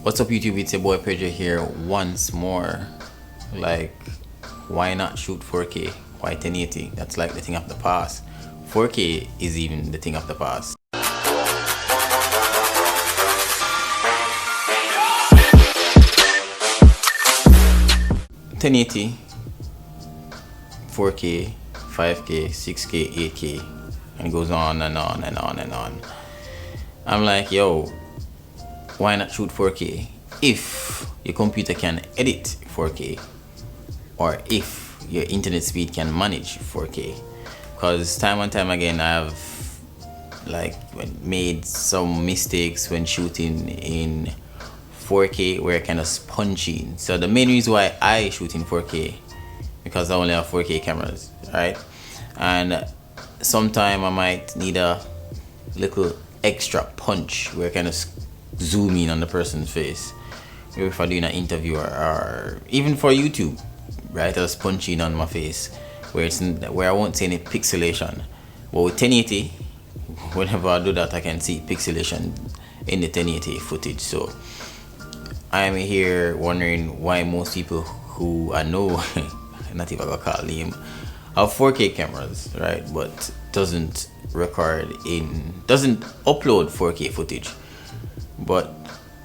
What's up YouTube, it's your boy Pedro here once more. Like, why not shoot 4K? Why 1080? That's like the thing of the past. 4K is even the thing of the past. .1080, 4K, 5K, 6K, 8K, and it goes on and on and on and on. I'm like, yo, why not shoot 4K if your computer can edit 4K, or if your internet speed can manage 4K? Because time and time again I've made some mistakes when shooting in 4K where I kind of sponge in. So the main reason why I shoot in 4K, because I only have 4K cameras, right? And sometime I might need a little extra punch where I kind of zoom in on the person's face. Maybe if I'm doing an interview or even for YouTube, right? I'll punch in on my face where I won't see any pixelation. But with 1080, whenever I do that, I can see pixelation in the 1080 footage. So I'm here wondering why most people who I know, not even gonna call them, have 4K cameras, right? But doesn't upload 4K footage. But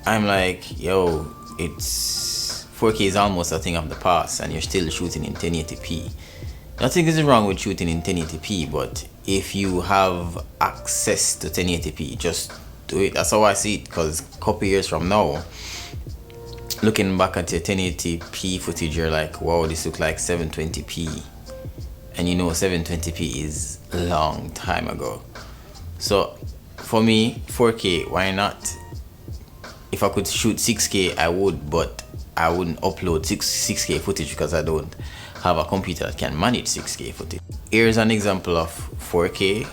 I'm like, yo, it's 4K is almost a thing of the past and you're still shooting in 1080p. Nothing is wrong with shooting in 1080p, but if you have access to 1080p, just do it. That's how I see it, because a couple years from now, looking back at your 1080p footage, you're like, wow, this looks like 720p. And you know 720p is a long time ago. So for me, 4K, why not? If I could shoot 6K, I would, but I wouldn't upload 6K footage because I don't have a computer that can manage 6K footage. Here's an example of 4K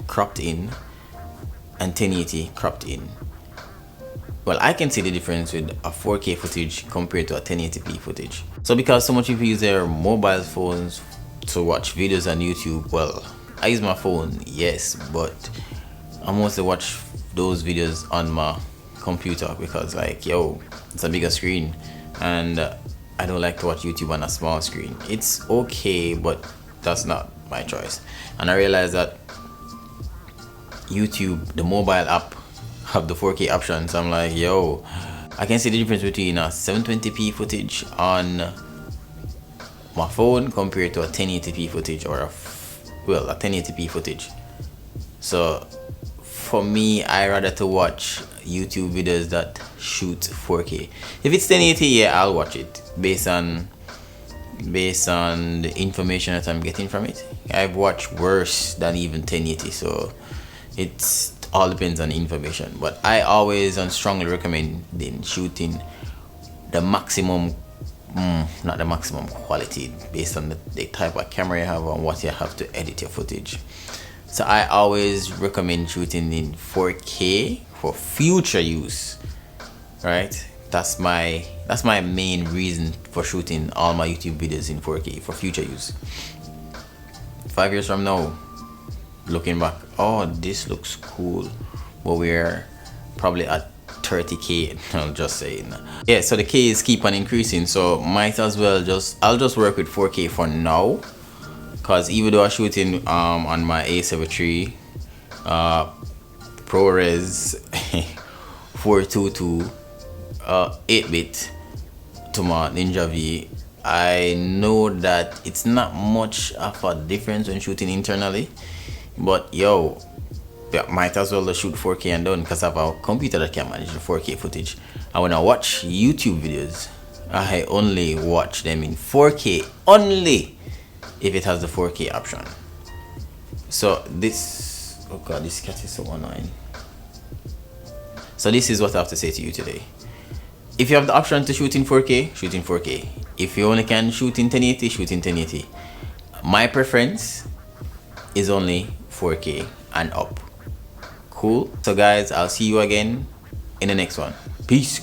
cropped in and 1080 cropped in. Well, I can see the difference with a 4K footage compared to a 1080p footage. So because so much people use their mobile phones to watch videos on YouTube, well, I use my phone, yes, but I mostly watch those videos on my computer because, like, yo, it's a bigger screen and I don't like to watch YouTube on a small screen. It's okay, but that's not my choice. And I realized that YouTube, the mobile app, have the 4K option. So I'm like, yo, I can see the difference between a 720p footage on my phone compared to a 1080p footage or a 1080p footage. So for me, I rather to watch YouTube videos that shoot 4K. If it's 1080, yeah, I'll watch it based on the information that I'm getting from it. I've watched worse than even 1080, so it's all depends on the information. But I always and strongly recommend shooting the maximum, not the maximum quality, based on the type of camera you have and what you have to edit your footage. So I always recommend shooting in 4K for future use, right? That's my main reason for shooting all my YouTube videos in 4K, for future use. 5 years from now, looking back, oh, this looks cool, but we're probably at 30K. I'm just saying. Yeah, so the K's keep on increasing, so might as well I'll just work with 4K for now. Because even though I'm shooting on my A7III ProRes 422 8-bit to my Ninja V, I know that it's not much of a difference when shooting internally, but yo, might as well shoot 4K and done, because I have a computer that can manage the 4K footage. And when I watch YouTube videos, I only watch them in 4K only if it has the 4K option. So this, oh god, this cat is so annoying. So this is what I have to say to you today. If you have the option to shoot in 4K, shoot in 4K. If you only can shoot in 1080, shoot in 1080. My preference is only 4K and up. Cool. So guys, I'll see you again in the next one. Peace.